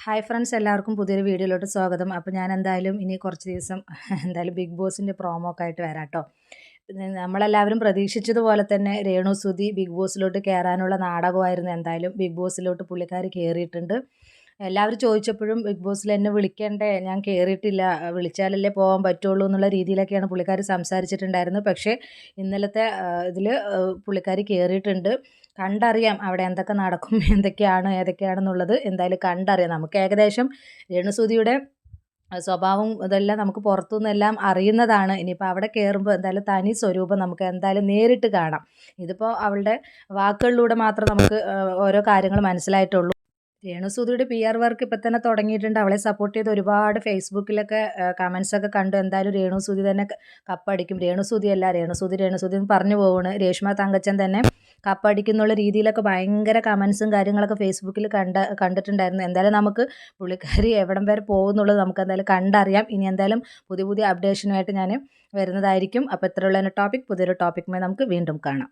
Hi friends, എല്ലാവർക്കും പുതിയൊരു വീഡിയോയിലോട്ട് സ്വാഗതം. അപ്പോൾ ഞാൻ എന്തായാലും ഇനി കുറച്ച് ദിവസം എന്തായാലും ബിഗ് ബോസിൻ്റെ പ്രൊമോ ഒക്കെ ആയിട്ട് വരാം കേട്ടോ. പിന്നെ നമ്മളെല്ലാവരും പ്രതീക്ഷിച്ചതുപോലെ തന്നെ രേണുസുതി ബിഗ് ബോസിലോട്ട് കയറാനുള്ള നാടകമായിരുന്നു. എന്തായാലും ബിഗ് ബോസിലോട്ട് പുള്ളിക്കാരി കയറിയിട്ടുണ്ട്. എല്ലാവരും ചോദിച്ചപ്പോഴും ബിഗ് ബോസിൽ എന്നെ വിളിക്കണ്ടേ, ഞാൻ കയറിയിട്ടില്ല, വിളിച്ചാലല്ലേ പോകാൻ പറ്റുള്ളൂ എന്നുള്ള രീതിയിലൊക്കെയാണ് പുള്ളിക്കാരി സംസാരിച്ചിട്ടുണ്ടായിരുന്നത്. പക്ഷേ ഇന്നലത്തെ ഇതിൽ പുള്ളിക്കാരി കയറിയിട്ടുണ്ട്. കണ്ടറിയാം അവിടെ എന്തൊക്കെ നടക്കും, എന്തൊക്കെയാണ് ഏതൊക്കെയാണെന്നുള്ളത് എന്തായാലും കണ്ടറിയാം. നമുക്ക് ഏകദേശം രേണുസുതിയുടെ സ്വഭാവം ഇതെല്ലാം നമുക്ക് പുറത്തുനിന്നെല്ലാം അറിയുന്നതാണ്. ഇനിയിപ്പോൾ അവിടെ കയറുമ്പോൾ എന്തായാലും തനി സ്വരൂപം നമുക്ക് എന്തായാലും നേരിട്ട് കാണാം. ഇതിപ്പോൾ അവളുടെ വാക്കുകളിലൂടെ മാത്രം നമുക്ക് ഓരോ കാര്യങ്ങൾ മനസ്സിലായിട്ടുള്ളൂ. രേണുസുതിയുടെ PR വർക്ക് ഇപ്പം തന്നെ തുടങ്ങിയിട്ടുണ്ട്. അവളെ സപ്പോർട്ട് ചെയ്ത് ഒരുപാട് ഫേസ്ബുക്കിലൊക്കെ കമൻസൊക്കെ കണ്ടു. എന്തായാലും രേണുസുതി തന്നെ കപ്പടിക്കും. രേണുസുതിയല്ല, രേണുസുതി എന്ന് പറഞ്ഞു പോവാണ്. രേഷ്മ തങ്കച്ചൻ തന്നെ കപ്പടിക്കുന്നുള്ള രീതിയിലൊക്കെ ഭയങ്കര കമൻസും കാര്യങ്ങളൊക്കെ ഫേസ്ബുക്കിൽ കണ്ടിട്ടുണ്ടായിരുന്നു. എന്തായാലും നമുക്ക് പുള്ളിക്കാരി എവിടം വരെ പോകുന്നുള്ളത് നമുക്ക് എന്തായാലും കണ്ടറിയാം. ഇനി എന്തായാലും പുതിയ പുതിയ അപ്ഡേഷനുമായിട്ട് ഞാൻ വരുന്നതായിരിക്കും. അപ്പോൾ ഇത്രയുള്ള ടോപ്പിക് പുതിയൊരു ടോപ്പിക്കുമായി നമുക്ക് വീണ്ടും കാണാം.